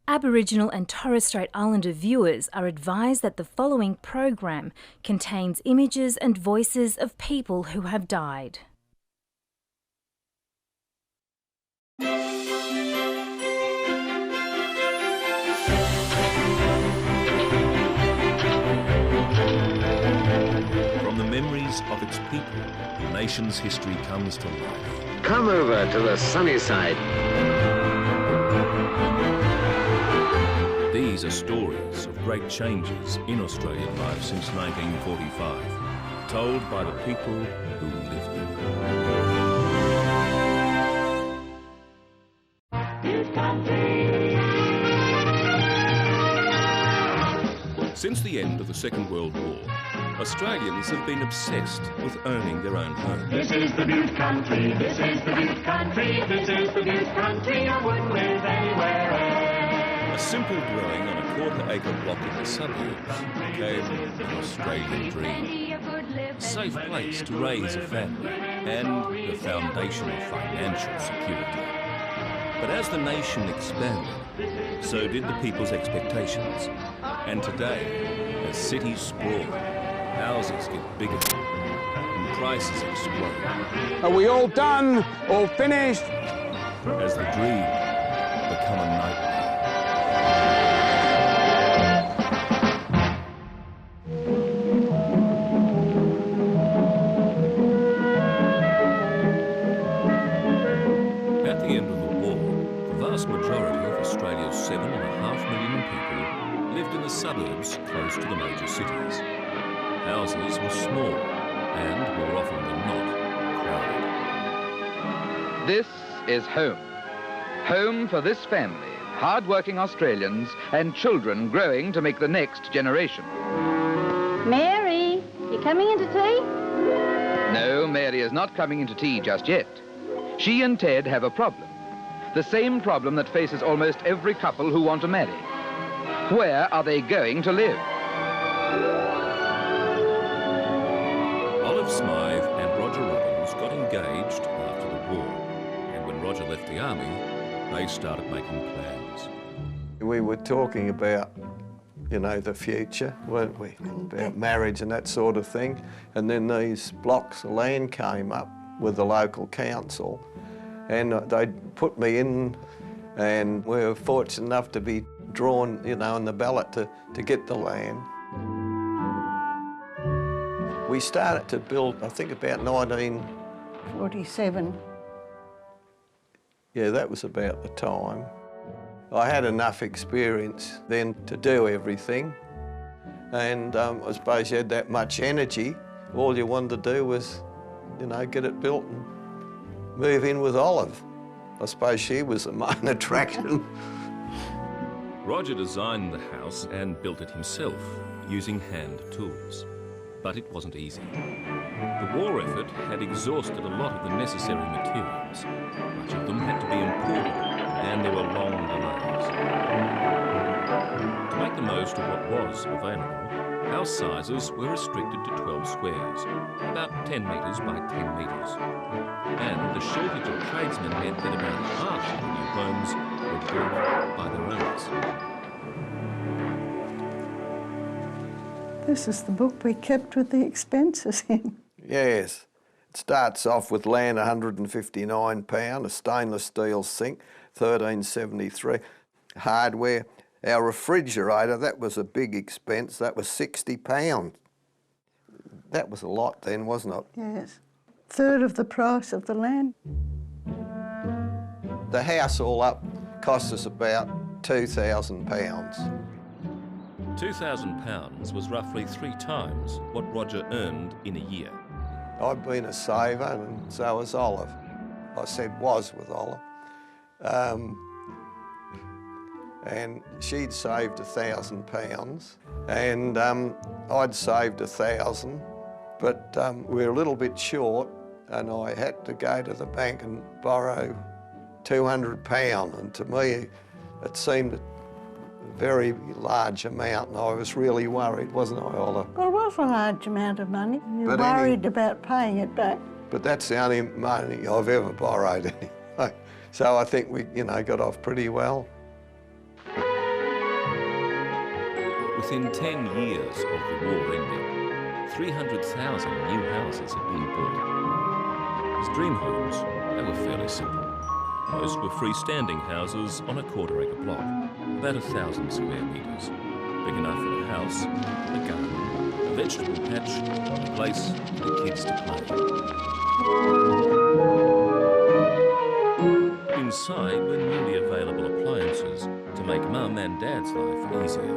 Aboriginal and Torres Strait Islander viewers are advised that the following program contains images and voices of people who have died. From the memories of its people, the nation's history comes to life. Come over to the sunny side. These are stories of great changes in Australian life since 1945, told by the people who lived them. Since the end of the Second World War, Australians have been obsessed with owning their own home. This is the Butte Country, this is the Butte Country, this is the Butte Country, I wouldn't live anywhere else. A simple dwelling on a quarter-acre block in the suburbs became an Australian dream. A safe place to raise a family and the foundation of financial security. But as the nation expanded, so did the people's expectations. And today, as cities sprawl, houses get bigger and prices explode. Are we all done? All finished? As the dream become a nightmare. At the end of the war, the vast majority of Australia's 7.5 million people lived in the suburbs close to the major cities. Houses were small and, more often than not, crowded. This is home. Home for this family, hard-working Australians and children growing to make the next generation. Mary, you coming into tea? No, Mary is not coming into tea just yet. She and Ted have a problem. The same problem that faces almost every couple who want to marry. Where are they going to live? Olive Smythe and Roger Robbins got engaged after the war, and when Roger left the army, they started making plans. We were talking about, you know, the future, weren't we? About marriage and that sort of thing. And then these blocks of land came up with the local council, and they put me in, and we were fortunate enough to be drawn, you know, on the ballot to get the land. We started to build, I think, about 47. Yeah, that was about the time. I had enough experience then to do everything, and I suppose you had that much energy. All you wanted to do was, you know, get it built and move in with Olive. I suppose she was the main attraction. Roger designed the house and built it himself, using hand tools. But it wasn't easy. The war effort had exhausted a lot of the necessary materials. Much of them had to be imported, and there were long delays. To make the most of what was available, house sizes were restricted to 12 squares, about 10 metres by 10 metres. And the shortage of tradesmen meant that about half of the new homes were built by their owners. This is the book we kept with the expenses in. Yes. It starts off with land £159, a stainless steel sink, 1373. Hardware, our refrigerator, that was a big expense, that was £60. That was a lot then, wasn't it? Yes. Third of the price of the land. The house all up cost us about £2,000. £2,000 was roughly 3 times what Roger earned in a year. I've been a saver, and so has Olive. I said was with Olive. And she'd saved £1,000, and I'd saved £1,000, but we were a little bit short, and I had to go to the bank and borrow £200, and to me it seemed a very large amount, and I was really worried, wasn't I, Olive? Well, it was a large amount of money. You were worried about paying it back. But that's the only money I've ever borrowed anyway. So I think we, got off pretty well. Within 10 years of the war ending, 300,000 new houses had been built. As dream homes, they were fairly simple. Most were freestanding houses on a quarter-acre block, about 1,000 square metres, big enough for a house, a garden, a vegetable patch, a place for the kids to play. Inside were newly available appliances to make Mum and Dad's life easier,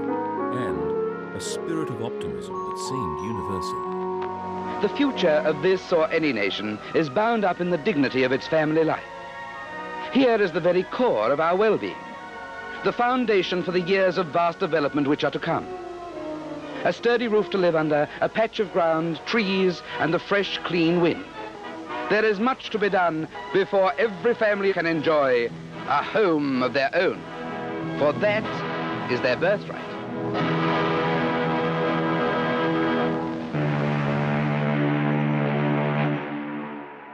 and a spirit of optimism that seemed universal. The future of this or any nation is bound up in the dignity of its family life. Here is the very core of our well-being, the foundation for the years of vast development which are to come. A sturdy roof to live under, a patch of ground, trees, and the fresh, clean wind. There is much to be done before every family can enjoy a home of their own, for that is their birthright.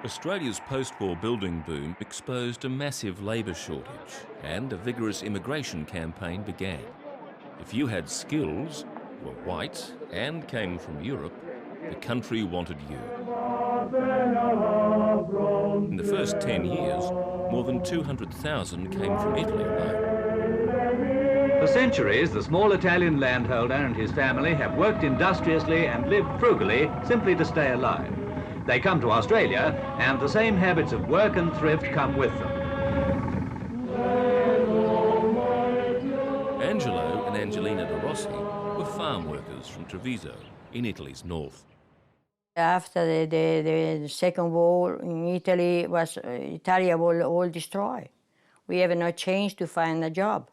Australia's post-war building boom exposed a massive labour shortage, and a vigorous immigration campaign began. If you had skills, were white, and came from Europe, the country wanted you. In the first 10 years, more than 200,000 came from Italy alone. For centuries, the small Italian landholder and his family have worked industriously and lived frugally simply to stay alive. They come to Australia, and the same habits of work and thrift come with them. Angelo and Angelina De Rossi were farm workers from Treviso, in Italy's north. After the Second War in Italy, Italia was all destroyed. We have no chance to find a job.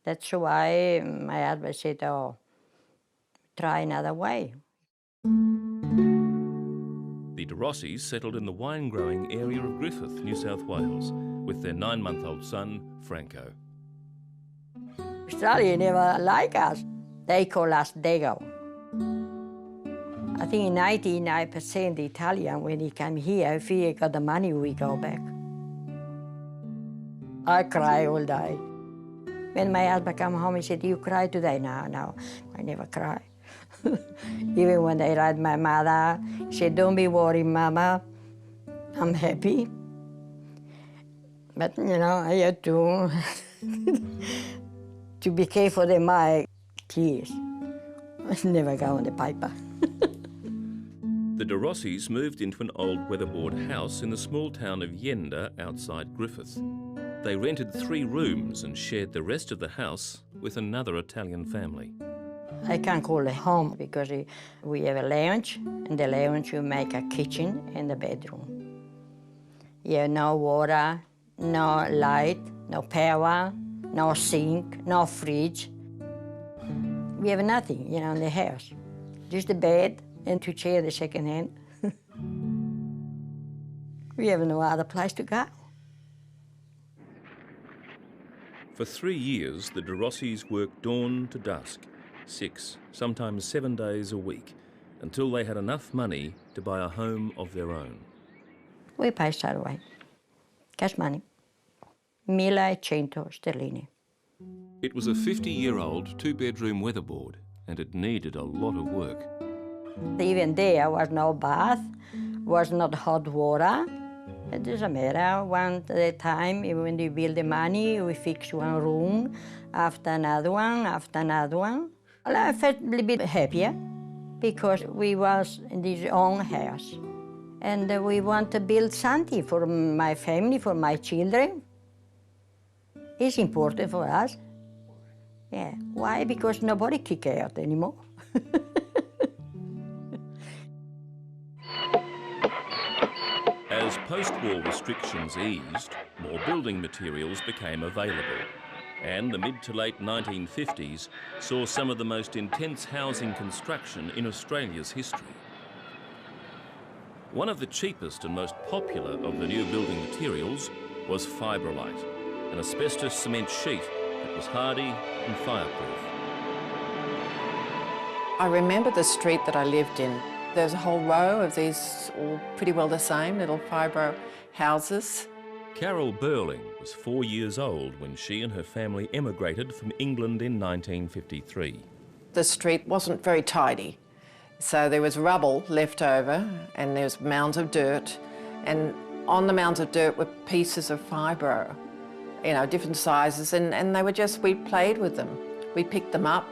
That's why my husband said, oh, try another way. The De Rossis settled in the wine-growing area of Griffith, New South Wales, with their 9-month-old son, Franco. Australia never like us. They call us Dago. I think 99% Italian, when he come here, if he got the money, we go back. I cry all day. When my husband come home, he said, you cry today? No, I never cry. Even when they write my mother, she said, don't be worried, Mama, I'm happy. But, you know, I had to, to be careful of my tears. I never go on the paper. The De Rossis moved into an old weatherboard house in the small town of Yenda outside Griffith. They rented 3 rooms and shared the rest of the house with another Italian family. I can't call it home because we have a lounge, and the lounge you make a kitchen and a bedroom. You have no water, no light, no power, no sink, no fridge. We have nothing, you know, in the house. Just a bed and 2 chairs, the second hand. We have no other place to go. For 3 years, the De Rossis worked dawn to dusk, 6, sometimes 7 days a week, until they had enough money to buy a home of their own. We pay straight away. Cash money. 1.100 sterline. It was a 50-year-old 2-bedroom weatherboard, and it needed a lot of work. Even there was no bath, was not hot water. It doesn't matter. One at a time, when we build the money, we fix one room, after another one, after another one. Well, I felt a little bit happier because we was in this own house. And we want to build something for my family, for my children. It's important for us. Yeah. Why? Because nobody kick out anymore. As post-war restrictions eased, more building materials became available, and the mid to late 1950s saw some of the most intense housing construction in Australia's history. One of the cheapest and most popular of the new building materials was Fibrolite, an asbestos cement sheet that was hardy and fireproof. I remember the street that I lived in. There's a whole row of these, all pretty well the same, little fibro houses. Carol Burling was 4 years old when she and her family emigrated from England in 1953. The street wasn't very tidy, so there was rubble left over and there was mounds of dirt, and on the mounds of dirt were pieces of fibro, you know, different sizes, and they were just, we played with them. We picked them up.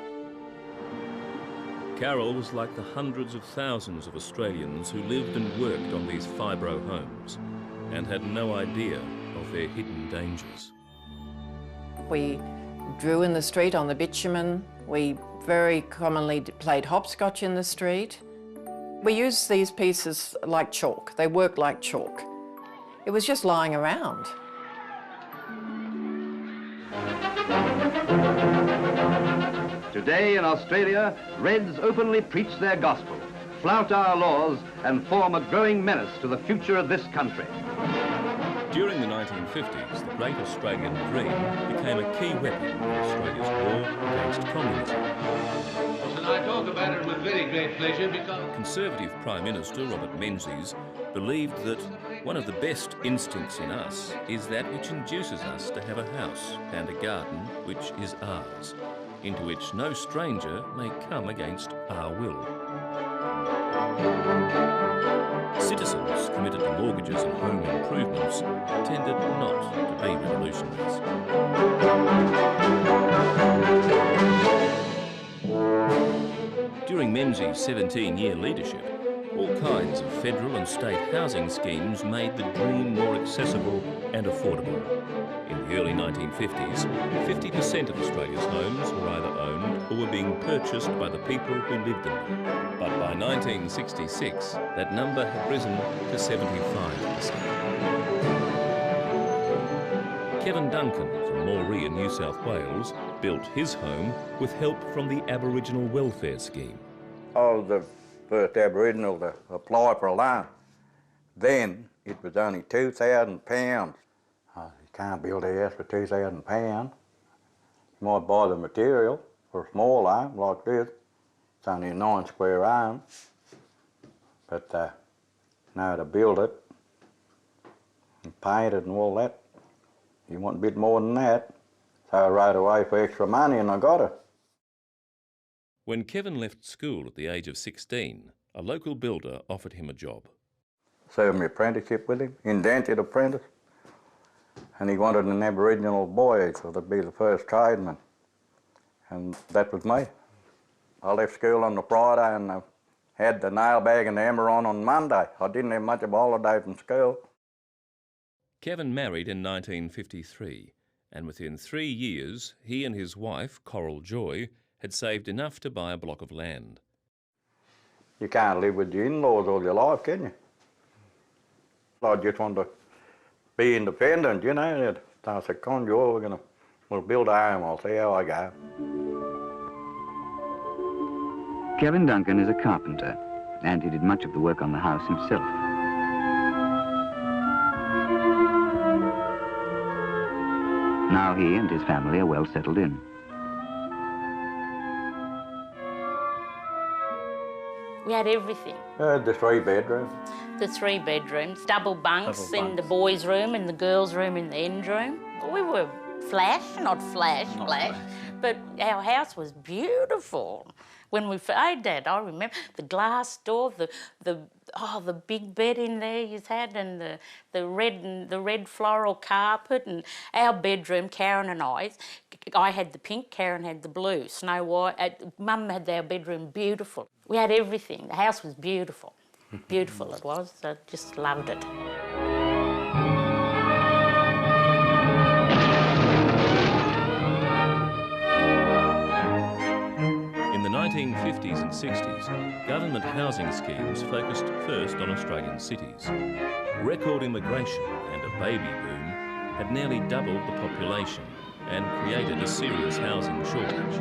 Carol was like the hundreds of thousands of Australians who lived and worked on these fibro homes and had no idea of their hidden dangers. We drew in the street on the bitumen. We very commonly played hopscotch in the street. We used these pieces like chalk. They worked like chalk. It was just lying around. Today in Australia, Reds openly preach their gospel, flout our laws and form a growing menace to the future of this country. During the 1950s, the Great Australian Dream became a key weapon in Australia's war against communism. And I talk about it with very great pleasure because... Conservative Prime Minister Robert Menzies believed that one of the best instincts in us is that which induces us to have a house and a garden which is ours, into which no stranger may come against our will. Citizens committed to mortgages and home improvements tended not to be revolutionaries. During Menzies' 17-year leadership, all kinds of federal and state housing schemes made the dream more accessible and affordable. In the early 1950s, 50% of Australia's homes were either owned or were being purchased by the people who lived in them. But by 1966, that number had risen to 75%. Kevin Duncan from Moree in New South Wales built his home with help from the Aboriginal Welfare Scheme. I was the first Aboriginal to apply for a loan. Then it was only £2,000. You can't build a house for £2,000. You might buy the material for a small home like this. It's only a 9 square home. But now to build it and paint it and all that, you want a bit more than that. So I wrote away for extra money and I got it. When Kevin left school at the age of 16, a local builder offered him a job. Served me apprenticeship with him, indented apprentice. And he wanted an Aboriginal boy, so that'd be the first tradesman. And that was me. I left school on the Friday and I had the nail bag and the hammer on Monday. I didn't have much of a holiday from school. Kevin married in 1953, and within 3 years, he and his wife, Coral Joy, had saved enough to buy a block of land. You can't live with your in-laws all your life, can you? I just want to be independent, you know. So I said, come on, Joy, we'll build a home. I'll see how I go. Kevin Duncan is a carpenter, and he did much of the work on the house himself. Now he and his family are well settled in. We had everything. The 3 bedrooms. The 3 bedrooms, double bunks in the boys' room and the girls' room in the end room. We were flash, not flash, but our house was beautiful. When we made that, I remember the glass door, the big bed in there you had, and the red floral carpet, and our bedroom, Karen and I had the pink, Karen had the blue, Snow White. Mum had our bedroom beautiful. We had everything. The house was beautiful. Beautiful it was. I just loved it. In the 1950s and 60s, government housing schemes focused first on Australian cities. Record immigration and a baby boom had nearly doubled the population and created a serious housing shortage.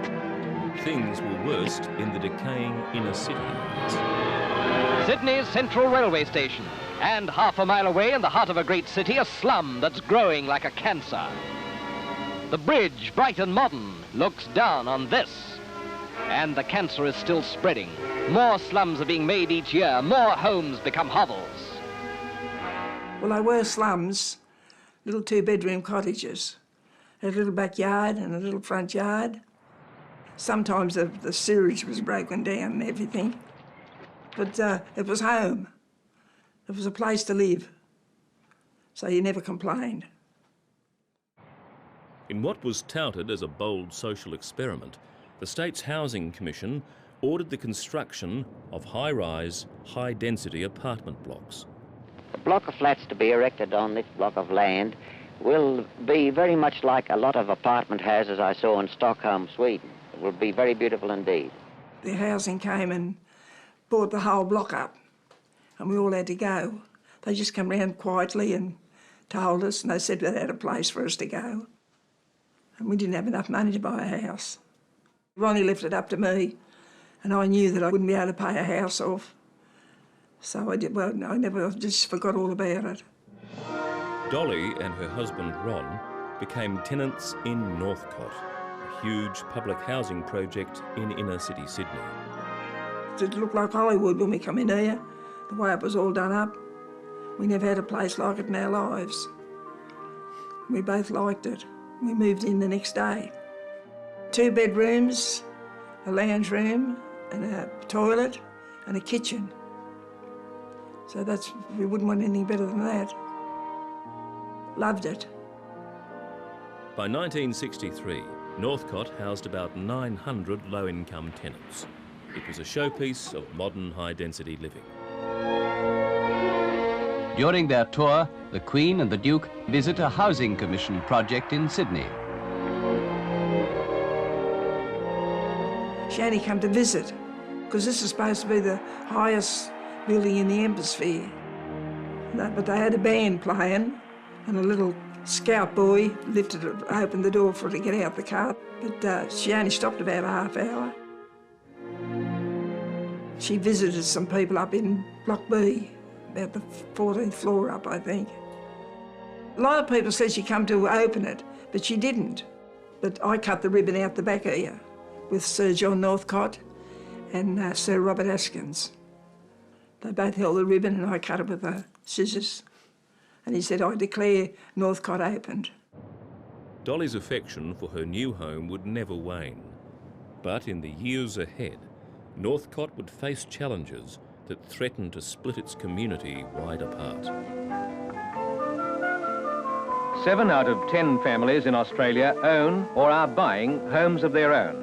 Things were worst in the decaying inner city areas. Sydney's Central Railway Station, and half a mile away in the heart of a great city, a slum that's growing like a cancer. The bridge, bright and modern, looks down on this. And the cancer is still spreading. More slums are being made each year, more homes become hovels. Well, they were slums, little 2-bedroom cottages. A little backyard and a little front yard. Sometimes the sewage was broken down and everything. But it was home. It was a place to live. So you never complained. In what was touted as a bold social experiment, the state's Housing Commission ordered the construction of high-rise, high-density apartment blocks. The block of flats to be erected on this block of land will be very much like a lot of apartment houses I saw in Stockholm, Sweden. It will be very beautiful indeed. The housing came and bought the whole block up, and we all had to go. They just come round quietly and told us, and they said they had a place for us to go. And we didn't have enough money to buy a house. Ronnie left it up to me, and I knew that I wouldn't be able to pay a house off. So I just forgot all about it. Dolly and her husband Ron became tenants in Northcott, a huge public housing project in inner city Sydney. It looked like Hollywood when we come in here, the way it was all done up. We never had a place like it in our lives. We both liked it. We moved in the next day. 2 bedrooms, a lounge room and a toilet and a kitchen. So we wouldn't want anything better than that. Loved it. By 1963, Northcott housed about 900 low-income tenants. It was a showpiece of modern high-density living. During their tour, the Queen and the Duke visit a housing commission project in Sydney. She only come to visit, because this is supposed to be the highest building in the Embassy. But they had a band playing, and a little scout boy opened the door for her to get out the car. But she only stopped about a half hour. She visited some people up in Block B, about the 14th floor up, I think. A lot of people said she come to open it, but she didn't. But I cut the ribbon out the back here with Sir John Northcott and Sir Robert Askins. They both held the ribbon and I cut it with the scissors. And he said, I declare Northcott opened. Dolly's affection for her new home would never wane. But in the years ahead, Northcott would face challenges that threatened to split its community wide apart. 7 out of 10 families in Australia own or are buying homes of their own.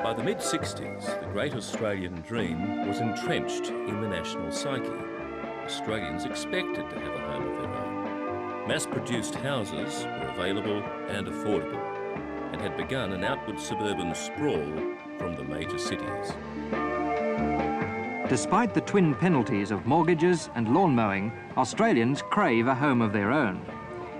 By the mid-60s, the great Australian dream was entrenched in the national psyche. Australians expected to have a home of their own. Mass-produced houses were available and affordable, and had begun an outward suburban sprawl from the major cities. Despite the twin penalties of mortgages and lawn mowing, Australians crave a home of their own.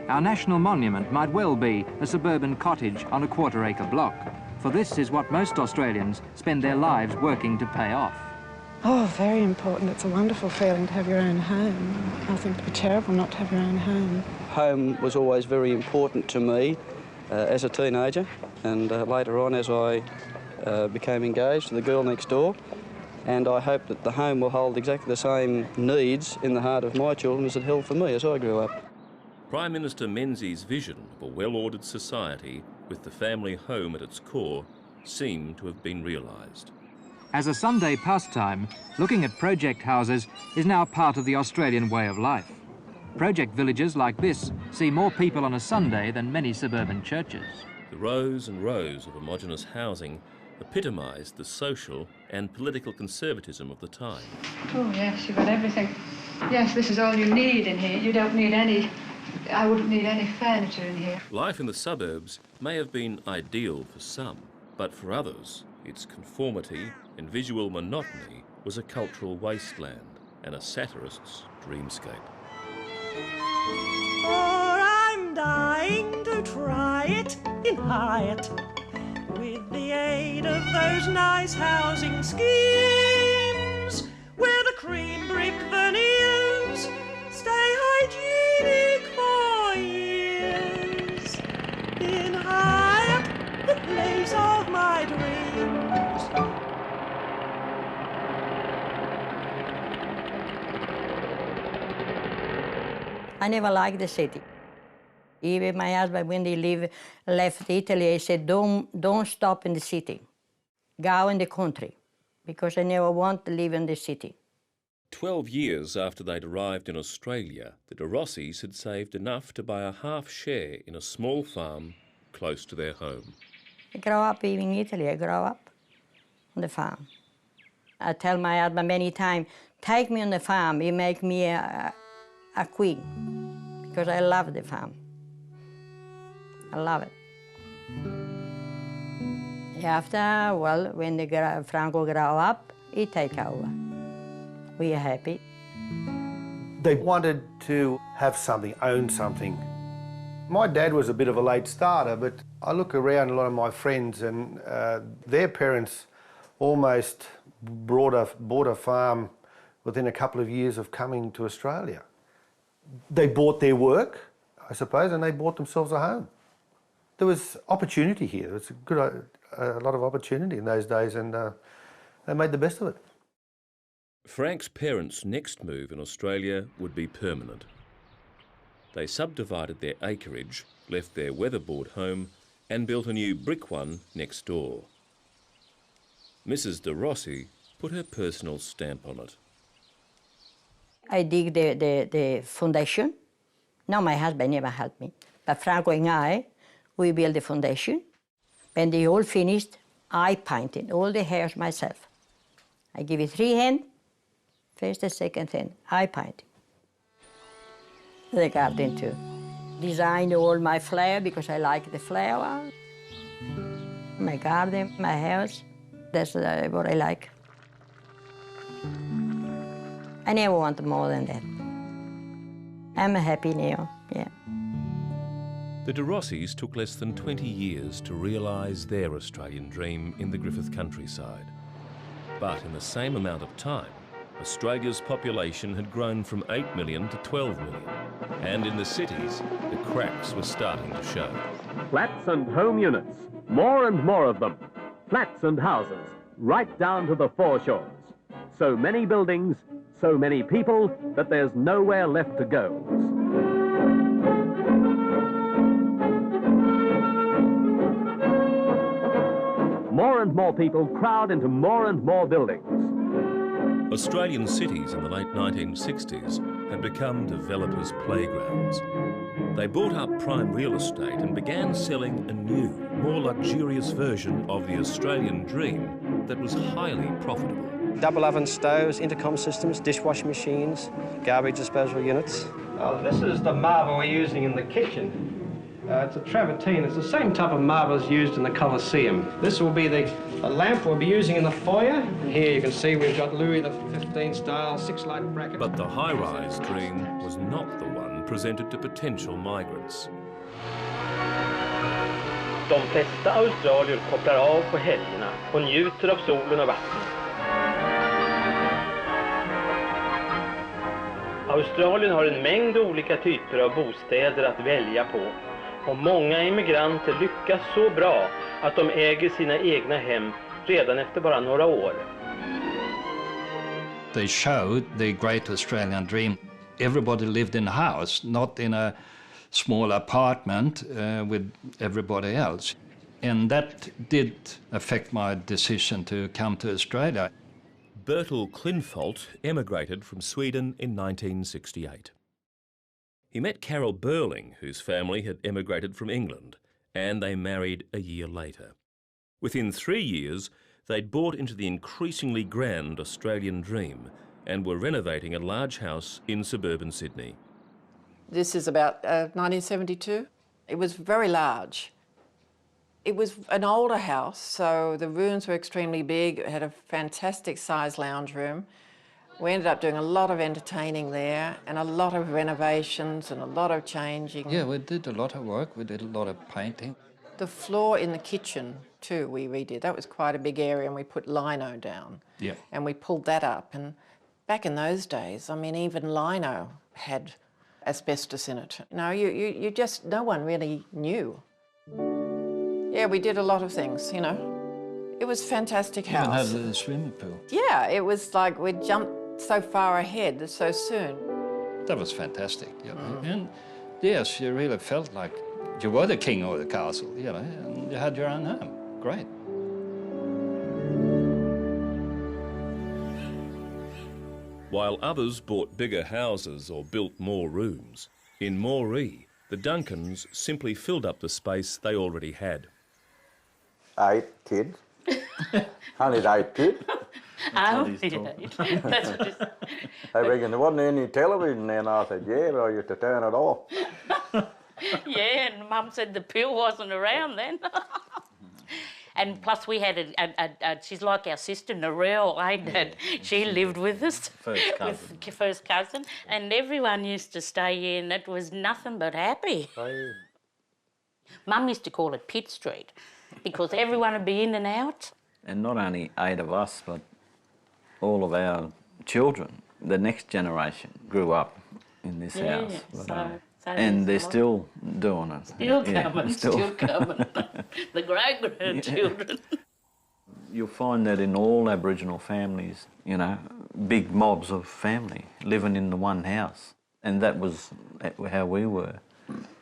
Our national monument might well be a suburban cottage on a quarter-acre block, for this is what most Australians spend their lives working to pay off. Oh, very important. It's a wonderful feeling to have your own home. I think it would be terrible not to have your own home. Home was always very important to me as a teenager, and later on as I became engaged to the girl next door. And I hope that the home will hold exactly the same needs in the heart of my children as it held for me as I grew up. Prime Minister Menzies' vision of a well-ordered society with the family home at its core seemed to have been realised. As a Sunday pastime, looking at project houses is now part of the Australian way of life. Project villages like this see more people on a Sunday than many suburban churches. The rows and rows of homogenous housing epitomised the social and political conservatism of the time. Oh yes, you've got everything. Yes, this is all you need in here. You don't need any... I wouldn't need any furniture in here. Life in the suburbs may have been ideal for some, but for others, its conformity and visual monotony was a cultural wasteland and a satirist's dreamscape. For I'm dying to try it in Hyatt, with the aid of those nice housing schemes, where the cream brick veneers stay hygienic for years. In Hyatt, the place of my dreams. I never liked the city. Even my husband, when he left Italy, he said, don't stop in the city. Go in the country, because I never want to live in the city. 12 years after they'd arrived in Australia, the De Rossis had saved enough to buy a half share in a small farm close to their home. I grew up in Italy. I grew up on the farm. I tell my husband many times, take me on the farm, you make me a queen, because I love the farm. I love it. After, well, when Franco grew up, he take over. We are happy. They wanted to have something, own something. My dad was a bit of a late starter, but I look around a lot of my friends and their parents almost bought a farm within a couple of years of coming to Australia. They bought their work, I suppose, and they bought themselves a home. There was opportunity here. There was a lot of opportunity in those days, and they made the best of it. Frank's parents' next move in Australia would be permanent. They subdivided their acreage, left their weatherboard home, and built a new brick one next door. Mrs. De Rossi put her personal stamp on it. I dig the foundation. No, my husband never helped me. But Franco and I, we built the foundation. When they all finished, I painted all the hairs myself. I give it 3 hands, first and second hand, I painted. The garden too. Designed all my flower because I like the flower. My garden, my house, that's what I like. I never want more than that. I'm happy now, yeah. The De Rossis took less than 20 years to realise their Australian dream in the Griffith countryside. But in the same amount of time, Australia's population had grown from 8 million to 12 million. And in the cities, the cracks were starting to show. Flats and home units, more and more of them. Flats and houses, right down to the foreshores. So many buildings, so many people, that there's nowhere left to go. More and more people crowd into more and more buildings. Australian cities in the late 1960s had become developers' playgrounds. They bought up prime real estate and began selling a new, more luxurious version of the Australian dream that was highly profitable. Double oven stoves, intercom systems, dishwashing machines, garbage disposal units. This is the marble we're using in the kitchen. It's a travertine. It's the same type of marble as used in the Colosseum. This will be the lamp we'll be using in the foyer. And here you can see we've got Louis XV style 6-light bracket. But the high-rise dream was not the one presented to potential migrants. De flesta australier kopplar av på helgerna och njuter av solen och vattnet. Australien har en mängd olika typer av bostäder att välja på. Och många immigranter lyckas så bra att de äger sina egna hem redan efter bara några år. They showed the great Australian dream. Everybody lived in a house, not in a small apartment with everybody else. And that did affect my decision to come to Australia. Bertil Klinfolt emigrated from Sweden in 1968. He met Carol Burling, whose family had emigrated from England, and they married a year later. Within 3 years, they'd bought into the increasingly grand Australian dream and were renovating a large house in suburban Sydney. This is about 1972. It was very large. It was an older house, so the rooms were extremely big. It had a fantastic size lounge room. We ended up doing a lot of entertaining there and a lot of renovations and a lot of changing. Yeah, we did a lot of work. We did a lot of painting. The floor in the kitchen, too, we redid. That was quite a big area, and we put lino down. Yeah. And we pulled that up. And back in those days, I mean, even lino had asbestos in it. No, you just, no one really knew. Yeah, we did a lot of things, you know. It was a fantastic house. Even had a little swimming pool. Yeah, it was like we jumped so far ahead so soon. That was fantastic. Yeah. And Yes, you really felt like you were the king of the castle, you know, and you had your own home. Great. While others bought bigger houses or built more rooms, in Moree, the Duncans simply filled up the space they already had. 8 kids. Only 8 kids. Oh, yeah. That's what it is. They reckon there wasn't any television then. I said, yeah, but I used to turn it off. Yeah, and Mum said the pill wasn't around then. And plus we had she's like our sister, Narelle, ain't it? She lived with us. First cousin. First cousin. And everyone used to stay in. It was nothing but happy. Hey. Mum used to call it Pitt Street because everyone would be in and out. And not only 8 of us, but all of our children, the next generation, grew up in this house. But, and they're still doing it. Still coming, still coming. The great-grandchildren. You'll find that in all Aboriginal families, you know, big mobs of family living in the one house. And that was how we were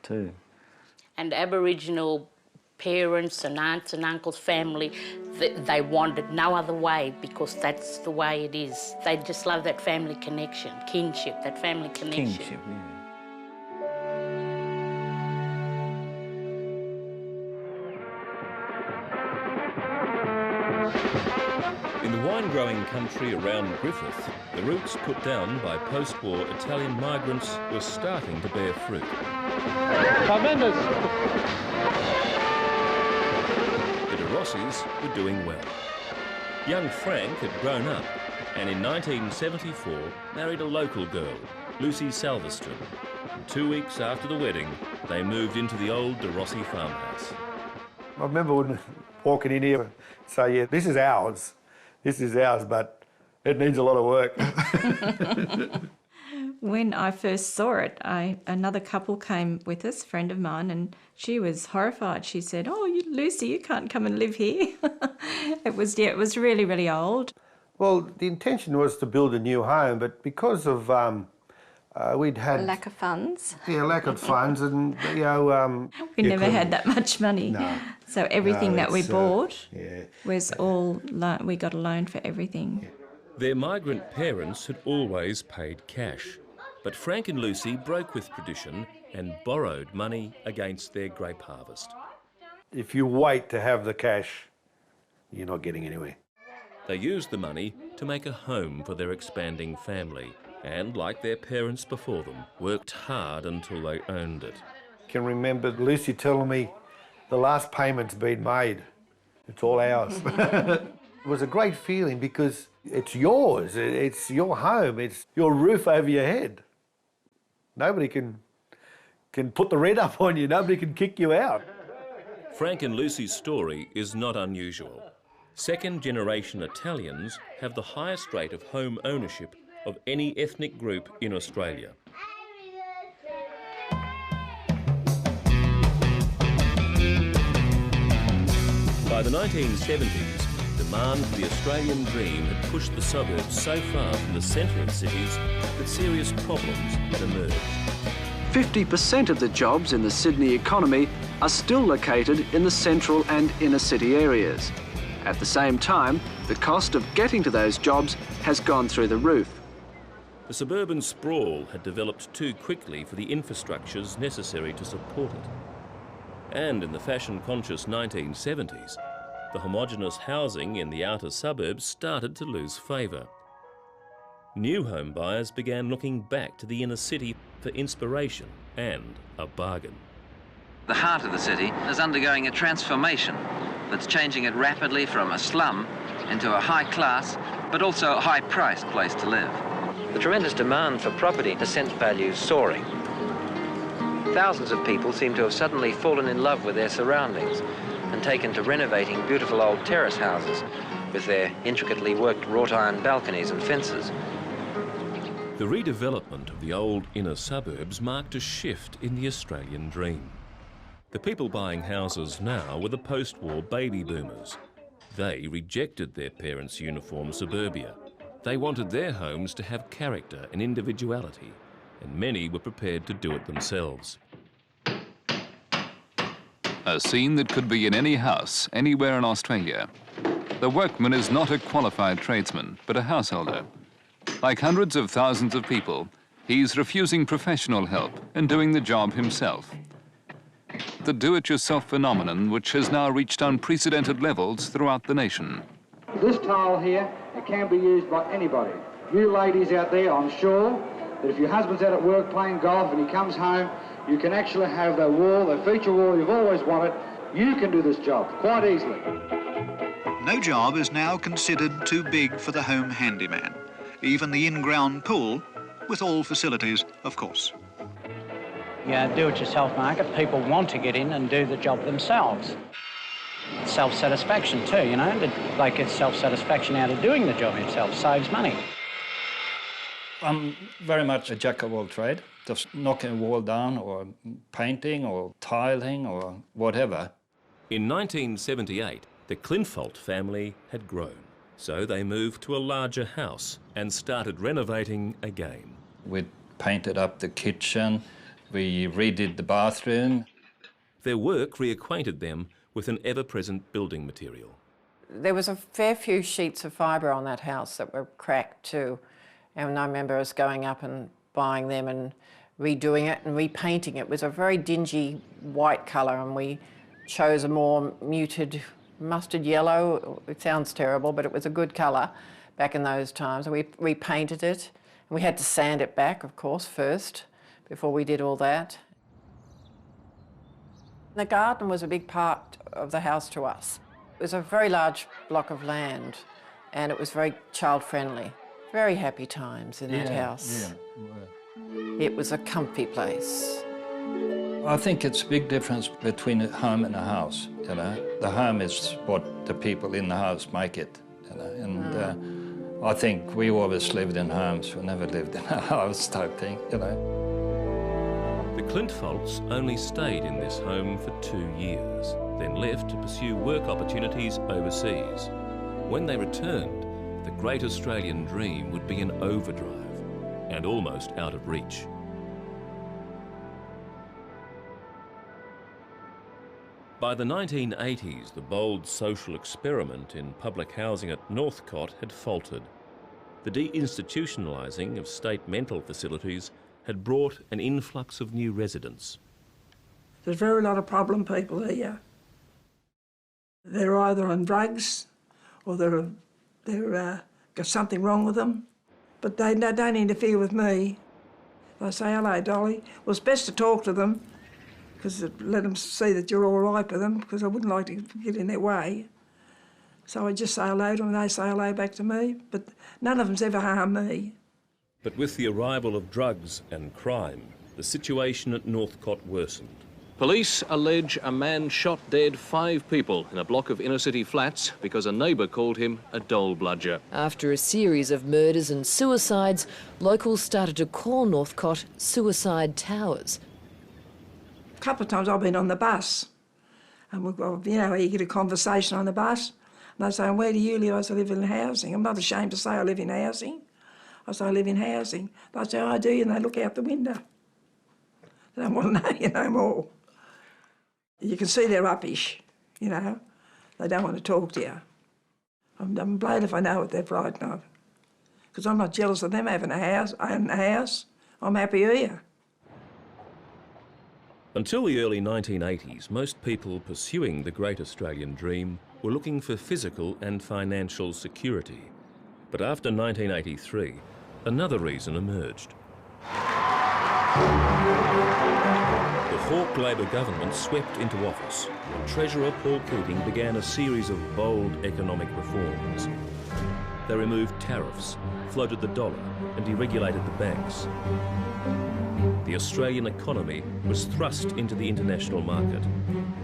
too. And Aboriginal parents and aunts and uncles, family, they wanted no other way because that's the way it is. They just love that family connection, kinship, that family connection. Kinship, yeah. In the wine-growing country around Griffith, the roots put down by post-war Italian migrants were starting to bear fruit. Tremendous! The De Rossis were doing well. Young Frank had grown up and in 1974 married a local girl, Lucy Salvestron. And 2 weeks after the wedding, they moved into the old De Rossi farmhouse. I remember when walking in here and say, yeah, this is ours, but it needs a lot of work. When I first saw it, another couple came with us, a friend of mine, and she was horrified. She said, "Oh, Lucy, you can't come and live here." It was really, really old. Well, the intention was to build a new home, but because of we'd had... lack of funds. Yeah, lack of funds, and, you know... we never had that much money. No. So everything that we bought yeah. was all... we got a loan for everything. Yeah. Their migrant parents had always paid cash, but Frank and Lucy broke with tradition and borrowed money against their grape harvest. If you wait to have the cash, you're not getting anywhere. They used the money to make a home for their expanding family and, like their parents before them, worked hard until they owned it. I can remember Lucy telling me the last payment's been made. It's all ours. It was a great feeling because it's yours, it's your home, it's your roof over your head. Nobody can put the red up on you, nobody can kick you out. Frank and Lucy's story is not unusual. Second-generation Italians have the highest rate of home ownership of any ethnic group in Australia. By the 1970s, demand for the Australian dream had pushed the suburbs so far from the centre of cities that serious problems had emerged. 50% of the jobs in the Sydney economy are still located in the central and inner city areas. At the same time, the cost of getting to those jobs has gone through the roof. The suburban sprawl had developed too quickly for the infrastructures necessary to support it. And in the fashion-conscious 1970s, the homogenous housing in the outer suburbs started to lose favour. New home buyers began looking back to the inner city for inspiration and a bargain. The heart of the city is undergoing a transformation that's changing it rapidly from a slum into a high-class but also a high-priced place to live. The tremendous demand for property has sent values soaring. Thousands of people seem to have suddenly fallen in love with their surroundings and taken to renovating beautiful old terrace houses with their intricately worked wrought iron balconies and fences. The redevelopment of the old inner suburbs marked a shift in the Australian dream. The people buying houses now were the post-war baby boomers. They rejected their parents' uniform suburbia. They wanted their homes to have character and individuality, and many were prepared to do it themselves. A scene that could be in any house, anywhere in Australia. The workman is not a qualified tradesman, but a householder. Like hundreds of thousands of people, he's refusing professional help and doing the job himself. The do-it-yourself phenomenon, which has now reached unprecedented levels throughout the nation. This tile here, it can be used by anybody. You ladies out there, I'm sure that if your husband's out at work playing golf and he comes home, you can actually have the wall, the feature wall you've always wanted. You can do this job quite easily. No job is now considered too big for the home handyman. Even the in-ground pool, with all facilities, of course. Yeah, do-it-yourself market, people want to get in and do the job themselves. Self-satisfaction too, you know, they get self-satisfaction out of doing the job himself, saves money. I'm very much a jack of all trade, just knocking a wall down or painting or tiling or whatever. In 1978, the Klintvold family had grown, so they moved to a larger house and started renovating again. We painted up the kitchen, we redid the bathroom. Their work reacquainted them with an ever-present building material. There was a fair few sheets of fibre on that house that were cracked too. And I remember us going up and buying them and redoing it and repainting it. It was a very dingy white colour, and we chose a more muted mustard yellow. It sounds terrible, but it was a good colour back in those times. We repainted it. And we had to sand it back, of course, first, before we did all that. The garden was a big part of the house to us. It was a very large block of land, and it was very child-friendly. Very happy times in that house. Yeah. It was a comfy place. I think it's a big difference between a home and a house, you know. The home is what the people in the house make it, you know. And I think we always lived in homes, we never lived in a house type thing, you know. The Klintvolds only stayed in this home for 2 years, then left to pursue work opportunities overseas. When they returned, the great Australian dream would be in overdrive and almost out of reach. By the 1980s, the bold social experiment in public housing at Northcote had faltered. The deinstitutionalising of state mental facilities had brought an influx of new residents. There's a very lot of problem people here. They're either on drugs or they're got something wrong with them, but they don't interfere with me. They say, hello, Dolly. Well, it's best to talk to them, because let them see that you're all right with them, because I wouldn't like to get in their way. So I just say hello to them, and they say hello back to me, but none of them's ever harmed me. But with the arrival of drugs and crime, the situation at Northcote worsened. Police allege a man shot dead 5 people in a block of inner-city flats because a neighbour called him a dole bludger. After a series of murders and suicides, locals started to call Northcote suicide towers. A couple of times I've been on the bus, and you get a conversation on the bus, and they say, where do you live? I say, I live in housing. I'm not ashamed to say I live in housing. I say, I live in housing. They say, oh, do you? And they look out the window. They don't want to know you no more. You can see they're uppish, you know. They don't want to talk to you. I'm blame if I know what they're frightened of. Because I'm not jealous of them having a house. I own a house. I'm happy here. Until the early 1980s, most people pursuing the great Australian dream were looking for physical and financial security. But after 1983, another reason emerged. The Hawke Labor government swept into office, and Treasurer Paul Keating began a series of bold economic reforms. They removed tariffs, floated the dollar, and deregulated the banks. The Australian economy was thrust into the international market.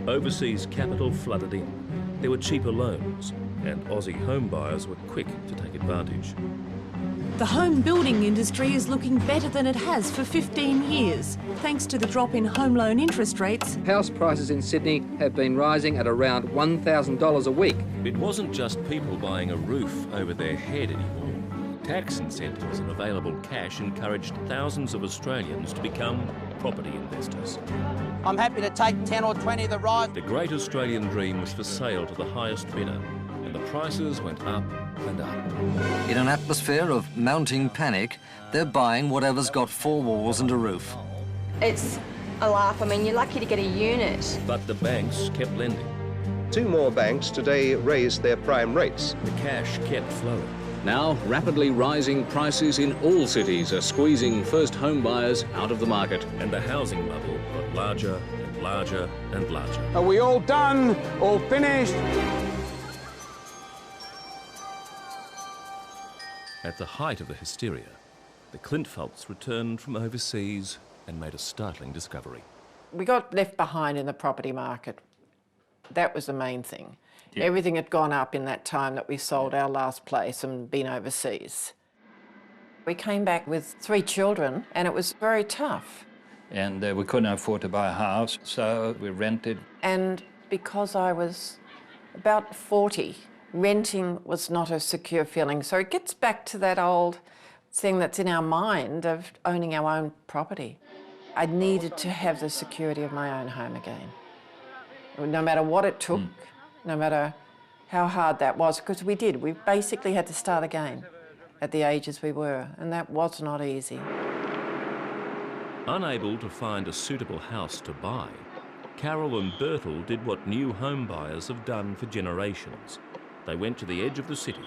Overseas capital flooded in. There were cheaper loans, and Aussie home buyers were quick to take advantage. The home building industry is looking better than it has for 15 years, thanks to the drop in home loan interest rates. House prices in Sydney have been rising at around $1,000 a week. It wasn't just people buying a roof over their head anymore. Tax incentives and available cash encouraged thousands of Australians to become property investors. I'm happy to take 10 or 20 of the ride. The Great Australian Dream was for sale to the highest bidder, and the prices went up and up. In an atmosphere of mounting panic, they're buying whatever's got 4 walls and a roof. It's a laugh. I mean, you're lucky to get a unit. But the banks kept lending. 2 more banks today raised their prime rates. The cash kept flowing. Now, rapidly rising prices in all cities are squeezing first home buyers out of the market. And the housing bubble got larger and larger and larger. Are we all done? All finished? At the height of the hysteria, the Klintfeldts returned from overseas and made a startling discovery. We got left behind in the property market. That was the main thing. Yeah. Everything had gone up in that time that we sold our last place and been overseas. We came back with 3 children and it was very tough. And we couldn't afford to buy a house, so we rented. And because I was about 40, renting was not a secure feeling. So it gets back to that old thing that's in our mind of owning our own property. I needed to have the security of my own home again. No matter what it took, no matter how hard that was, because we did. We basically had to start again at the ages we were, and that was not easy. Unable to find a suitable house to buy, Carol and Bertel did what new home buyers have done for generations. They went to the edge of the city,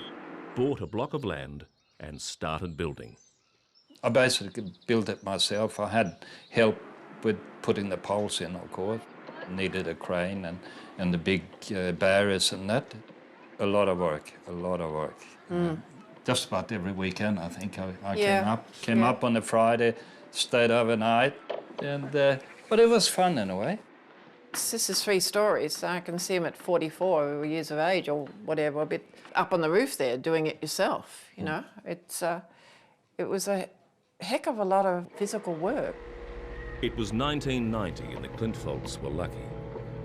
bought a block of land and started building. I basically built it myself. I had help with putting the poles in, of course. Needed a crane and the big barriers and that. A lot of work, a lot of work. Just about every weekend, I think I came up on a Friday, stayed overnight, and but it was fun in a way. This is 3 stories. I can see them at 44 years of age or whatever, a bit up on the roof there, doing it yourself, you know. It was a heck of a lot of physical work. It was 1990 and the Klintfeldts were lucky.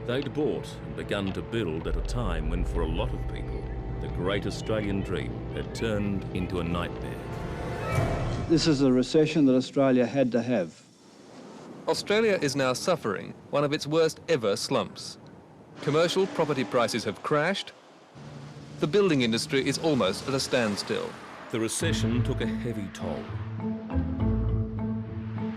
They'd bought and begun to build at a time when, for a lot of people, the Great Australian Dream had turned into a nightmare. This is a recession that Australia had to have. Australia is now suffering one of its worst ever slumps. Commercial property prices have crashed. The building industry is almost at a standstill. The recession took a heavy toll.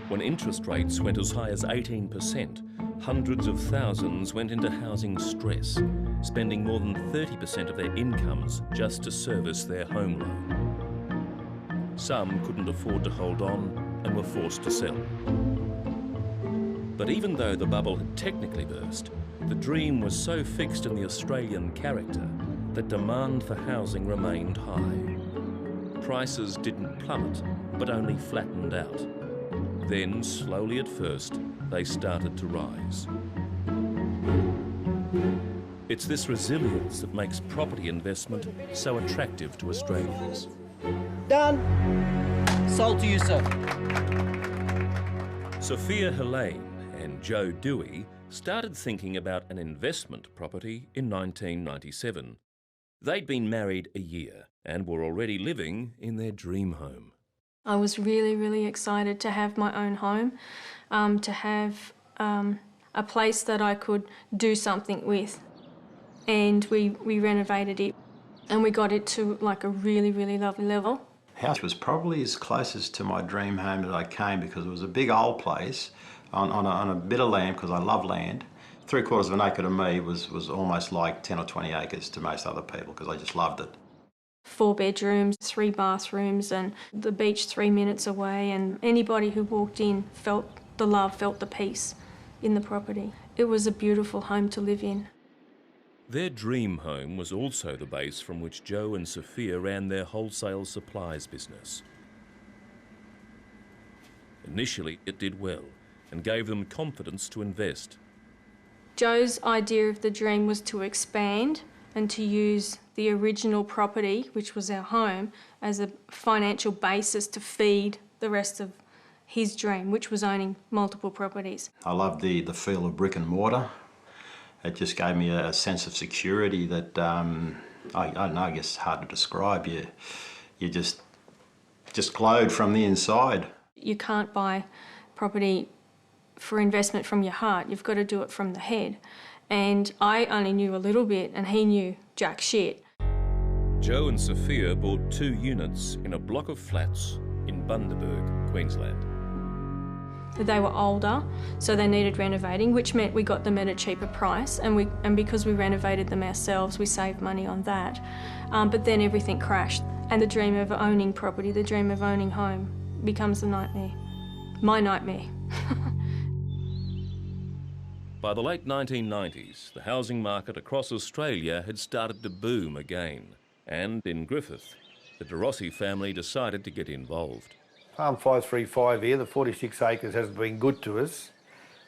When interest rates went as high as 18%, hundreds of thousands went into housing stress, spending more than 30% of their incomes just to service their home loan. Some couldn't afford to hold on and were forced to sell. But even though the bubble had technically burst, the dream was so fixed in the Australian character that demand for housing remained high. Prices didn't plummet, but only flattened out. Then, slowly at first, they started to rise. It's this resilience that makes property investment so attractive to Australians. Done. Sold to you, sir. Sophia Helene and Joe Dewey started thinking about an investment property in 1997. They'd been married a year and were already living in their dream home. I was really, really excited to have my own home, to have a place that I could do something with. And we renovated it and we got it to like a really, really lovely level. House was probably as closest to my dream home that I came because it was a big old place on a bit of land, because I love land. 3/4 of an acre to me was almost like 10 or 20 acres to most other people because I just loved it. 4 bedrooms, 3 bathrooms, and the beach 3 minutes away, and anybody who walked in felt the love, felt the peace in the property. It was a beautiful home to live in. Their dream home was also the base from which Joe and Sophia ran their wholesale supplies business. Initially, it did well and gave them confidence to invest. Joe's idea of the dream was to expand and to use the original property, which was our home, as a financial basis to feed the rest of his dream, which was owning multiple properties. I loved the feel of brick and mortar. It just gave me a sense of security that, I don't know, I guess it's hard to describe. You just just glowed from the inside. You can't buy property for investment from your heart. You've got to do it from the head. And I only knew a little bit and he knew jack shit. Joe and Sophia bought 2 units in a block of flats in Bundaberg, Queensland. They were older, so they needed renovating, which meant we got them at a cheaper price, and because we renovated them ourselves, we saved money on that. But then everything crashed, and the dream of owning property, the dream of owning home, becomes a nightmare. My nightmare. By the late 1990s, the housing market across Australia had started to boom again. And in Griffith, the De Rossi family decided to get involved. Farm 535 here, the 46 acres has been good to us.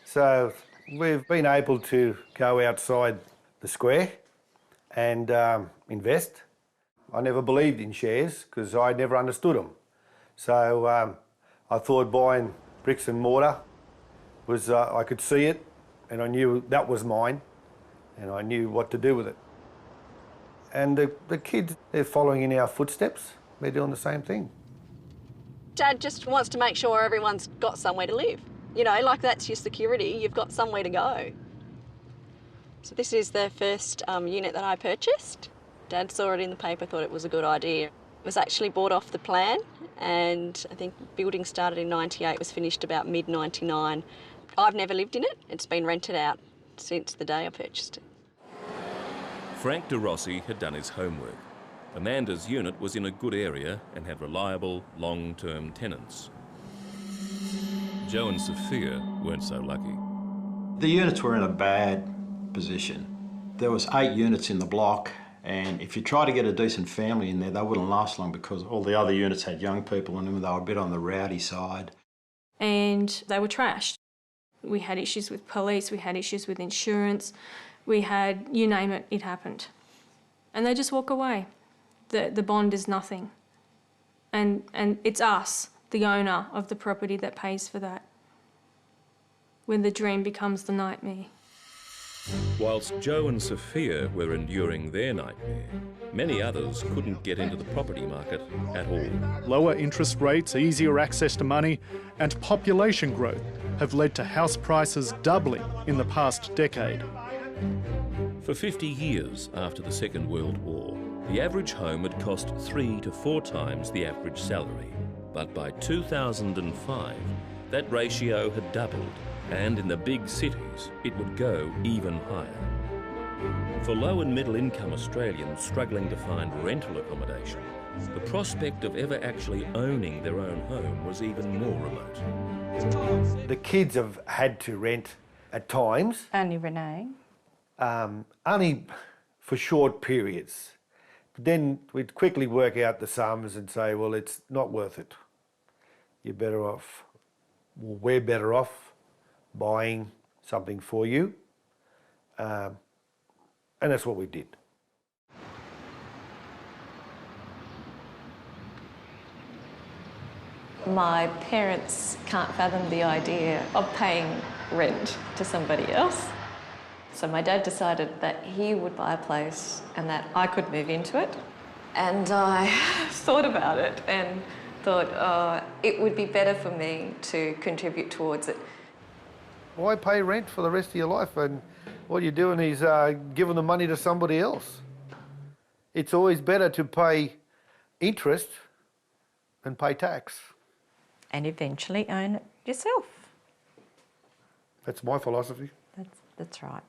So we've been able to go outside the square and invest. I never believed in shares because I never understood them. So I thought buying bricks and mortar was, I could see it and I knew that was mine and I knew what to do with it. And the kids, they're following in our footsteps. They're doing the same thing. Dad just wants to make sure everyone's got somewhere to live. You know, like that's your security, you've got somewhere to go. So this is the first unit that I purchased. Dad saw it in the paper, thought it was a good idea. It was actually bought off the plan and I think building started in 98, was finished about mid-99. I've never lived in it. It's been rented out since the day I purchased it. Frank De Rossi had done his homework. Amanda's unit was in a good area and had reliable, long-term tenants. Joe and Sophia weren't so lucky. The units were in a bad position. There was 8 units in the block, and if you try to get a decent family in there, they wouldn't last long because all the other units had young people in them. They were a bit on the rowdy side. And they were trashed. We had issues with police, we had issues with insurance, we had, you name it, it happened. And they just walk away. The bond is nothing. And it's us, the owner of the property, that pays for that. When the dream becomes the nightmare. Whilst Joe and Sophia were enduring their nightmare, many others couldn't get into the property market at all. Lower interest rates, easier access to money, and population growth have led to house prices doubling in the past decade. For 50 years after the Second World War, the average home had cost 3 to 4 times the average salary. But by 2005, that ratio had doubled, and in the big cities, it would go even higher. For low and middle income Australians struggling to find rental accommodation, the prospect of ever actually owning their own home was even more remote. The kids have had to rent at times. Only Renee? Only for short periods. But then we'd quickly work out the sums and say, well, it's not worth it. You're better off, well, we're better off buying something for you. And that's what we did. My parents can't fathom the idea of paying rent to somebody else. So my dad decided that he would buy a place and that I could move into it. And I thought about it and thought it would be better for me to contribute towards it. Why pay rent for the rest of your life? And what you're doing is giving the money to somebody else. It's always better to pay interest than pay tax. And eventually own it yourself. That's my philosophy. That's right.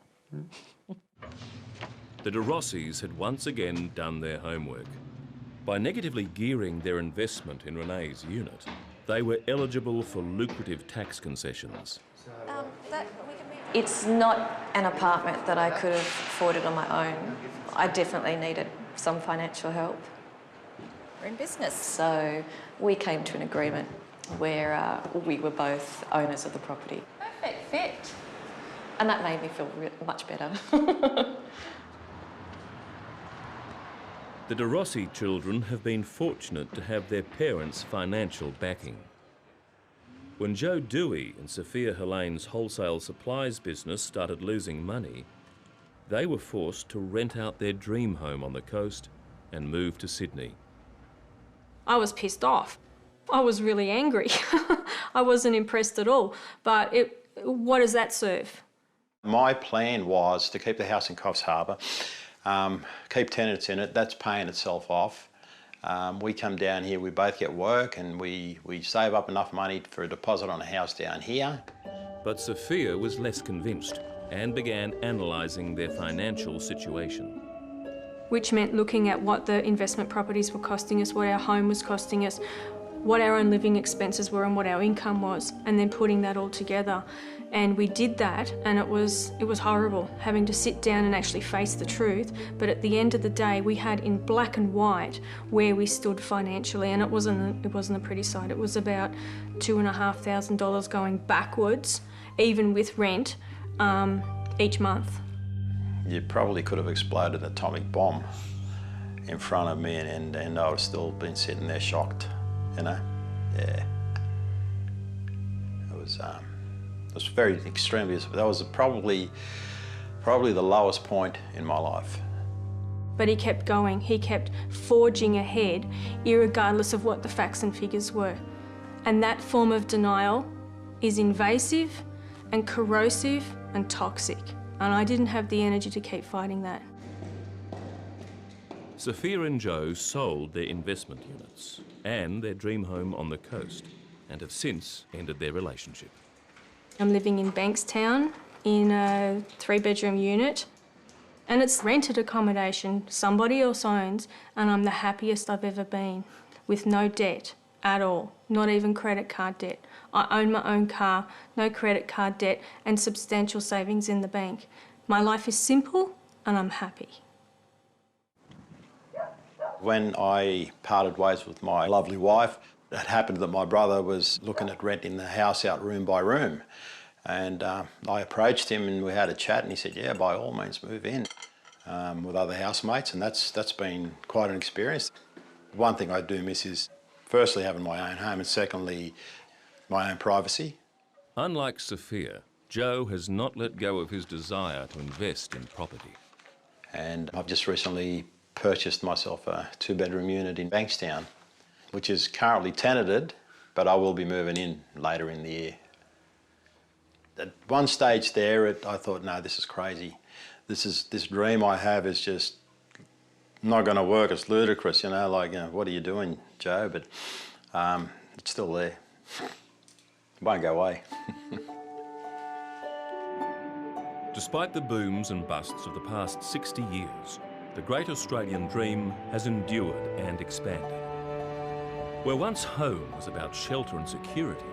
The De Rossis had once again done their homework. By negatively gearing their investment in Renee's unit, they were eligible for lucrative tax concessions. It's not an apartment that I could have afforded on my own. I definitely needed some financial help. We're in business. So we came to an agreement where we were both owners of the property. Perfect fit. And that made me feel much better. The De Rossi children have been fortunate to have their parents' financial backing. When Joe Dewey and Sophia Helene's wholesale supplies business started losing money, they were forced to rent out their dream home on the coast and move to Sydney. I was pissed off. I was really angry. I wasn't impressed at all. But what does that serve? My plan was to keep the house in Coffs Harbour, keep tenants in it. That's paying itself off. We come down here, we both get work, and we save up enough money for a deposit on a house down here. But Sophia was less convinced and began analysing their financial situation. Which meant looking at what the investment properties were costing us, what our home was costing us, what our own living expenses were and what our income was, and then putting that all together. And we did that, and it was horrible, having to sit down and actually face the truth. But at the end of the day, we had in black and white where we stood financially, and it wasn't a pretty sight. It was about $2,500 going backwards, even with rent, each month. You probably could have exploded an atomic bomb in front of me, and I would have still been sitting there shocked, you know? Yeah. It was very extremely, that was probably the lowest point in my life. But he kept going, he kept forging ahead, irregardless of what the facts and figures were. And that form of denial is invasive and corrosive and toxic. And I didn't have the energy to keep fighting that. Sophia and Joe sold their investment units and their dream home on the coast and have since ended their relationship. I'm living in Bankstown in a 3-bedroom unit, and it's rented accommodation somebody else owns, and I'm the happiest I've ever been, with no debt at all, not even credit card debt. I own my own car, no credit card debt, and substantial savings in the bank. My life is simple, and I'm happy. When I parted ways with my lovely wife, it happened that my brother was looking at renting the house out room by room. And I approached him and we had a chat, and he said, yeah, by all means move in with other housemates, and that's been quite an experience. One thing I do miss is firstly having my own home, and secondly my own privacy. Unlike Sophia, Joe has not let go of his desire to invest in property. And I've just recently purchased myself a 2-bedroom unit in Bankstown, which is currently tenanted, but I will be moving in later in the year. At one stage there, I thought, no, this is crazy. This dream I have is just not going to work. It's ludicrous, you know, like, what are you doing, Joe? But it's still there. It won't go away. Despite the booms and busts of the past 60 years, the great Australian dream has endured and expanded. Where once home was about shelter and security,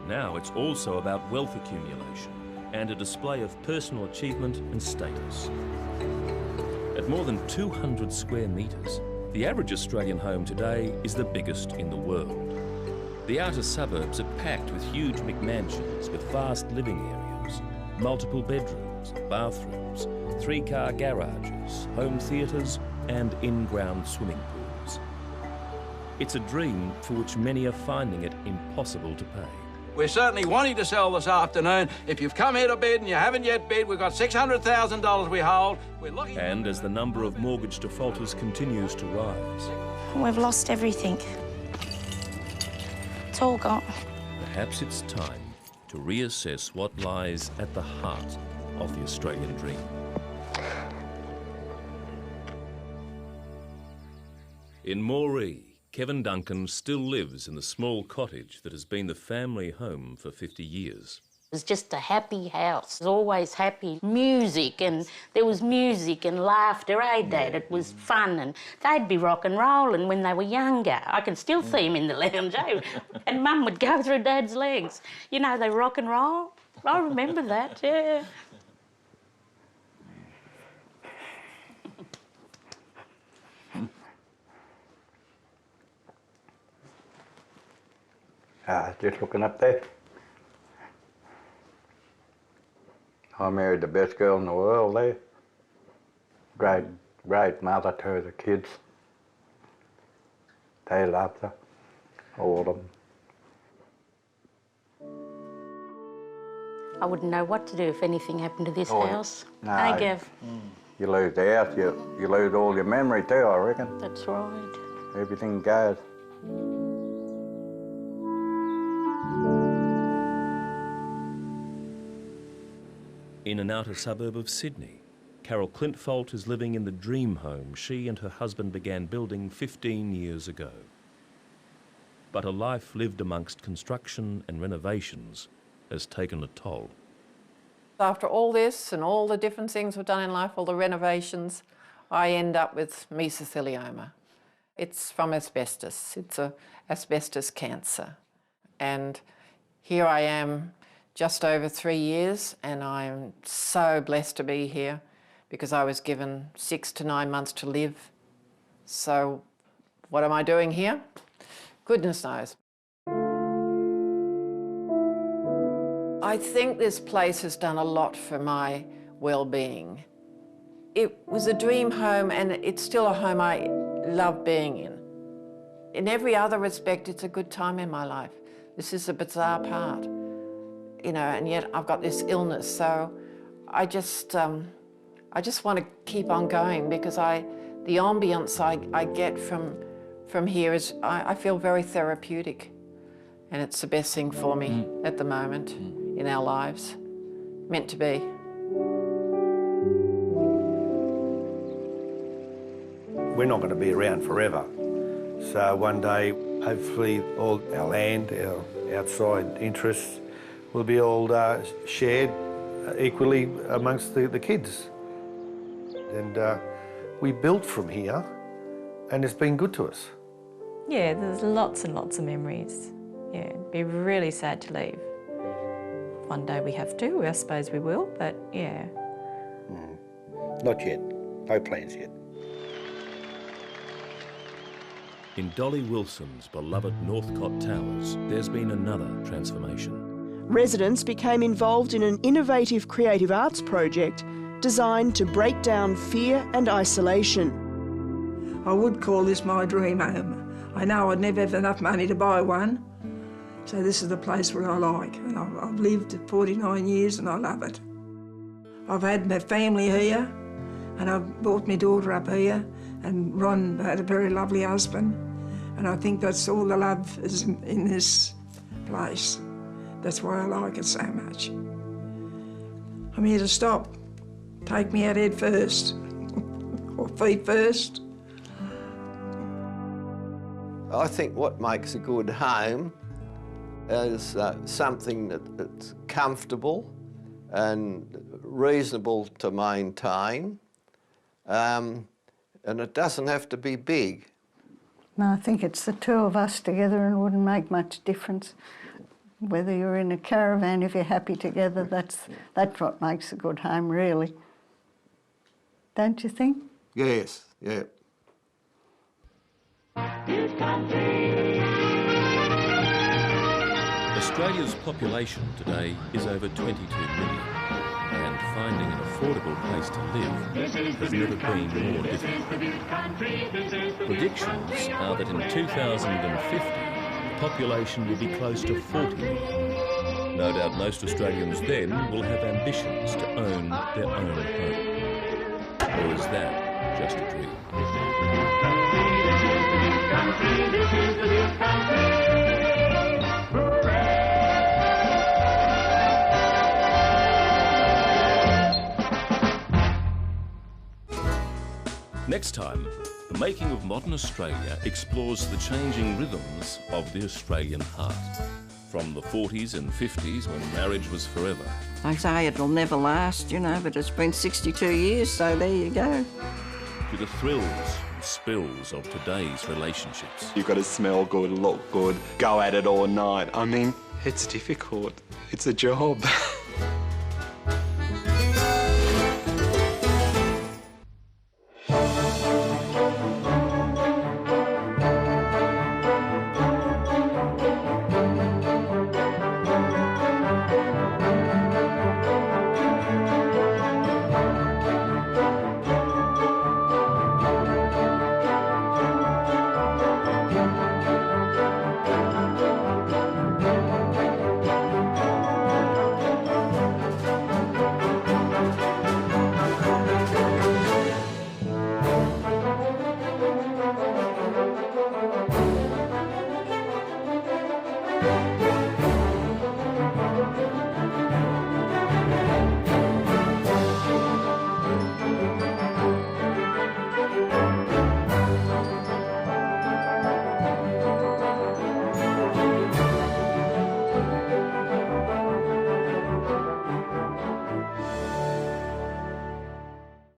now it's also about wealth accumulation and a display of personal achievement and status. At more than 200 square metres, the average Australian home today is the biggest in the world. The outer suburbs are packed with huge McMansions with vast living areas, multiple bedrooms, bathrooms, 3-car garages, home theatres and in-ground swimming pools. It's a dream for which many are finding it impossible to pay. We're certainly wanting to sell this afternoon. If you've come here to bid and you haven't yet bid, we've got $600,000 we hold. We're looking... And as the number of mortgage defaulters continues to rise... We've lost everything. It's all gone. Perhaps it's time to reassess what lies at the heart of the Australian dream. In Moree, Kevin Duncan still lives in the small cottage that has been the family home for 50 years. It was just a happy house. It was always happy. Music, and there was music and laughter, eh, Dad? It was fun, and they'd be rock and rolling when they were younger. I can still see them in the lounge, eh? And Mum would go through Dad's legs. You know, they rock and roll. I remember that, yeah. Just looking up there. I married the best girl in the world there. Great mother to the kids. They loved her, all of them. I wouldn't know what to do if anything happened to this house. No. Hey, Gav? You lose the house, you lose all your memory too, I reckon. That's right. Everything goes. In an outer suburb of Sydney, Carol Clintfolt is living in the dream home she and her husband began building 15 years ago. But a life lived amongst construction and renovations has taken a toll. After all this and all the different things we've done in life, all the renovations, I end up with mesothelioma. It's from asbestos. It's a asbestos cancer. And here I am just over 3 years, and I'm so blessed to be here because I was given 6 to 9 months to live. So what am I doing here? Goodness knows. I think this place has done a lot for my well-being. It was a dream home, and it's still a home I love being in. In every other respect, it's a good time in my life. This is the bizarre part, you know, and yet I've got this illness, so I just want to keep on going because the ambience I get from here is, I feel very therapeutic, and it's the best thing for me at the moment in our lives. Meant to be. We're not going to be around forever. So one day, hopefully, all our land, our outside interests will be all shared equally amongst the kids. And we built from here, and it's been good to us. Yeah, there's lots and lots of memories. Yeah, it'd be really sad to leave. One day we have to, I suppose we will, but yeah. Not yet. No plans yet. In Dolly Wilson's beloved Northcott Towers, there's been another transformation. Residents became involved in an innovative creative arts project designed to break down fear and isolation. I would call this my dream home. I know I'd never have enough money to buy one, so this is the place where I like. And I've lived 49 years and I love it. I've had my family here, and I've brought my daughter up here, and Ron had a very lovely husband, and I think that's all the love is in this place. That's why I like it so much. I'm here to stop. Take me out head first, or feet first. I think what makes a good home is something that's comfortable and reasonable to maintain, and it doesn't have to be big. No, I think it's the two of us together, and it wouldn't make much difference. Whether you're in a caravan, if you're happy together, that's what makes a good home, really. Don't you think? Yes, yeah. Australia's population today is over 22 million, and finding an affordable place to live has never been more difficult. Predictions are that in 2050, the population will be close to 40 million. No doubt most Australians then will have ambitions to own their own home. Or is that just a dream? Next time, The Making of Modern Australia explores the changing rhythms of the Australian heart. From the 40s and 50s, when marriage was forever. They say it'll never last, you know, but it's been 62 years, so there you go. To the thrills and spills of today's relationships. You've got to smell good, look good, go at it all night. I mean, it's difficult. It's a job.